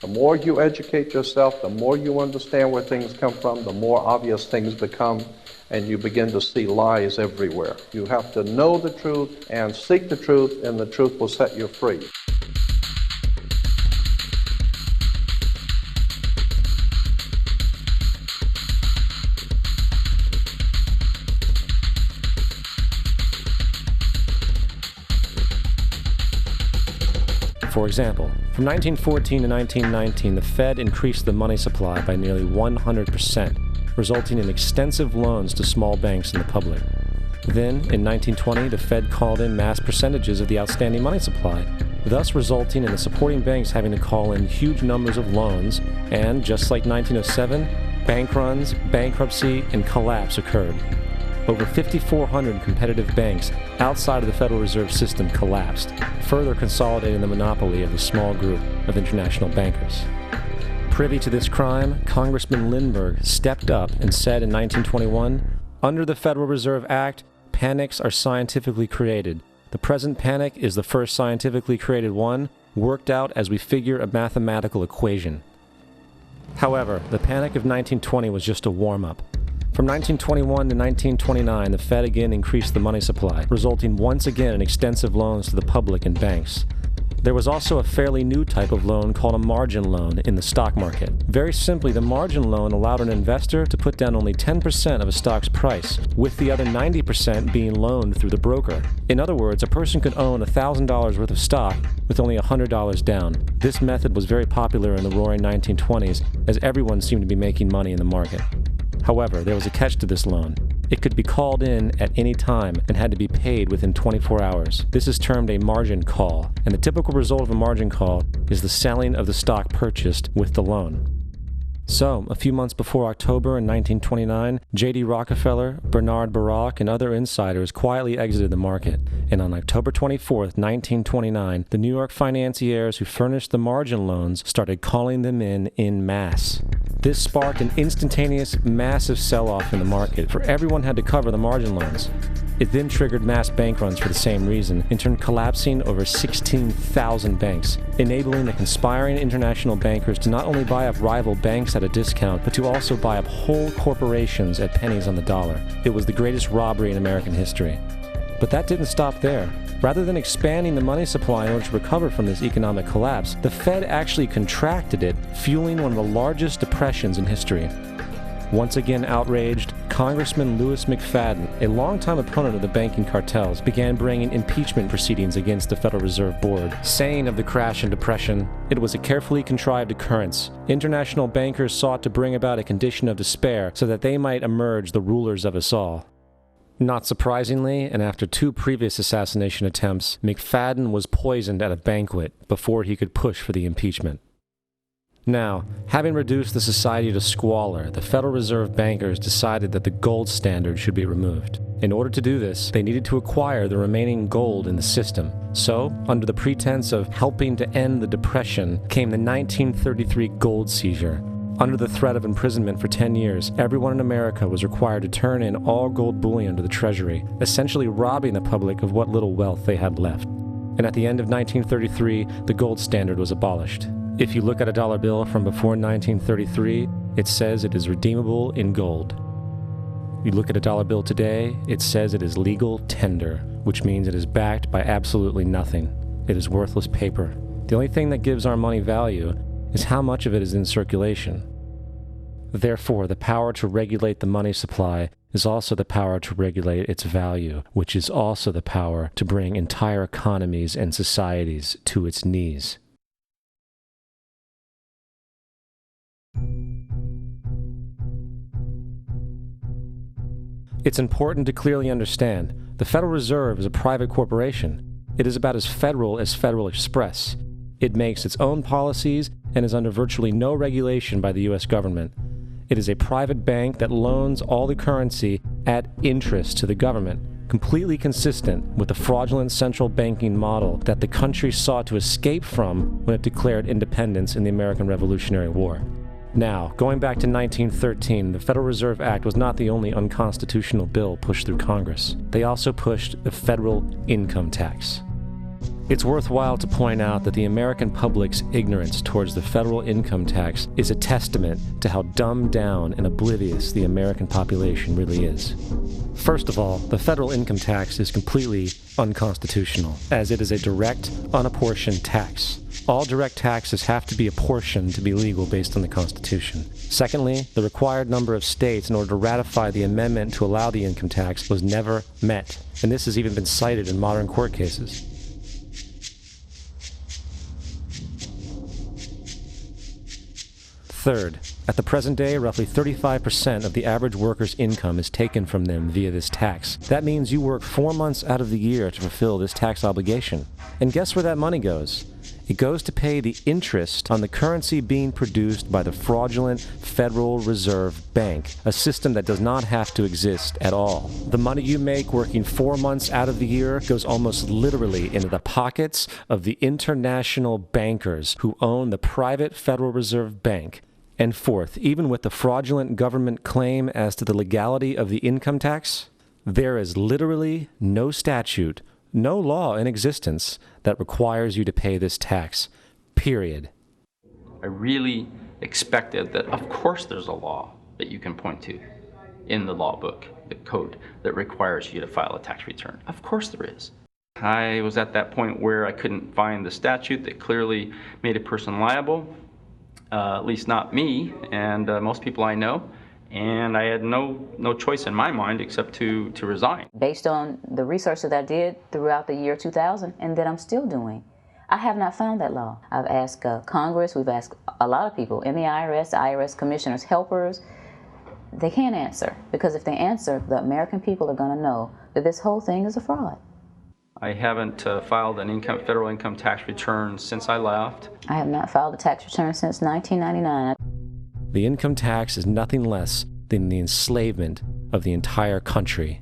The more you educate yourself, the more you understand where things come from, the more obvious things become, and you begin to see lies everywhere. You have to know the truth and seek the truth, and the truth will set you free. For example, from 1914 to 1919, the Fed increased the money supply by nearly 100%, resulting in extensive loans to small banks and the public. Then, in 1920, the Fed called in mass percentages of the outstanding money supply, thus resulting in the supporting banks having to call in huge numbers of loans, and just like 1907, bank runs, bankruptcy, and collapse occurred. Over 5,400 competitive banks outside of the Federal Reserve System collapsed, further consolidating the monopoly of the small group of international bankers. Privy to this crime, Congressman Lindbergh stepped up and said in 1921, "Under the Federal Reserve Act, panics are scientifically created. The present panic is the first scientifically created one, worked out as we figure a mathematical equation." However, the panic of 1920 was just a warm-up. From 1921 to 1929, the Fed again increased the money supply, resulting once again in extensive loans to the public and banks. There was also a fairly new type of loan called a margin loan in the stock market. Very simply, the margin loan allowed an investor to put down only 10% of a stock's price, with the other 90% being loaned through the broker. In other words, a person could own $1,000 worth of stock with only $100 down. This method was very popular in the roaring 1920s, as everyone seemed to be making money in the market. However, there was a catch to this loan. It could be called in at any time and had to be paid within 24 hours. This is termed a margin call, and the typical result of a margin call is the selling of the stock purchased with the loan. So, a few months before October in 1929, J.D. Rockefeller, Bernard Baruch, and other insiders quietly exited the market, and on October 24, 1929, the New York financiers who furnished the margin loans started calling them in masse. This sparked an instantaneous, massive sell-off in the market, for everyone had to cover the margin loans. It then triggered mass bank runs for the same reason, in turn collapsing over 16,000 banks, enabling the conspiring international bankers to not only buy up rival banks at a discount, but to also buy up whole corporations at pennies on the dollar. It was the greatest robbery in American history. But that didn't stop there. Rather than expanding the money supply in order to recover from this economic collapse, the Fed actually contracted it, fueling one of the largest depressions in history. Once again outraged, Congressman Louis McFadden, a longtime opponent of the banking cartels, began bringing impeachment proceedings against the Federal Reserve Board, saying of the crash and depression, "It was a carefully contrived occurrence. International bankers sought to bring about a condition of despair so that they might emerge the rulers of us all." Not surprisingly, and after 2 previous assassination attempts, McFadden was poisoned at a banquet before he could push for the impeachment. Now, having reduced the society to squalor, the Federal Reserve bankers decided that the gold standard should be removed. In order to do this, they needed to acquire the remaining gold in the system. So, under the pretense of helping to end the Depression, came the 1933 gold seizure. Under the threat of imprisonment for 10 years, everyone in America was required to turn in all gold bullion to the Treasury, essentially robbing the public of what little wealth they had left. And at the end of 1933, the gold standard was abolished. If you look at a dollar bill from before 1933, it says it is redeemable in gold. You look at a dollar bill today, it says it is legal tender, which means it is backed by absolutely nothing. It is worthless paper. The only thing that gives our money value is how much of it is in circulation. Therefore, the power to regulate the money supply is also the power to regulate its value, which is also the power to bring entire economies and societies to its knees. It's important to clearly understand, the Federal Reserve is a private corporation. It is about as Federal Express. It makes its own policies and is under virtually no regulation by the U.S. government. It is a private bank that loans all the currency at interest to the government, completely consistent with the fraudulent central banking model that the country sought to escape from when it declared independence in the American Revolutionary War. Now, going back to 1913, the Federal Reserve Act was not the only unconstitutional bill pushed through Congress. They also pushed the federal income tax. It's worthwhile to point out that the American public's ignorance towards the federal income tax is a testament to how dumbed down and oblivious the American population really is. First of all, the federal income tax is completely unconstitutional, as it is a direct, unapportioned tax. All direct taxes have to be apportioned to be legal based on the Constitution. Secondly, the required number of states in order to ratify the amendment to allow the income tax was never met, and this has even been cited in modern court cases. Third, at the present day, roughly 35% of the average worker's income is taken from them via this tax. That means you work 4 months out of the year to fulfill this tax obligation. And guess where that money goes? It goes to pay the interest on the currency being produced by the fraudulent Federal Reserve Bank, a system that does not have to exist at all. The money you make working 4 months out of the year goes almost literally into the pockets of the international bankers who own the private Federal Reserve Bank. And fourth, even with the fraudulent government claim as to the legality of the income tax, there is literally no statute, no law in existence that requires you to pay this tax, period. I really expected that, of course, there's a law that you can point to in the law book, the code, that requires you to file a tax return. Of course there is. I was at that point where I couldn't find the statute that clearly made a person liable. At least not me and most people I know, and I had no choice in my mind except to resign. Based on the research that I did throughout the year 2000 and that I'm still doing, I have not found that law. I've asked Congress, we've asked a lot of people in the IRS commissioners, helpers. They can't answer, because if they answer, the American people are going to know that this whole thing is a fraud. I haven't filed an federal income tax return since I left. I have not filed a tax return since 1999. The income tax is nothing less than the enslavement of the entire country.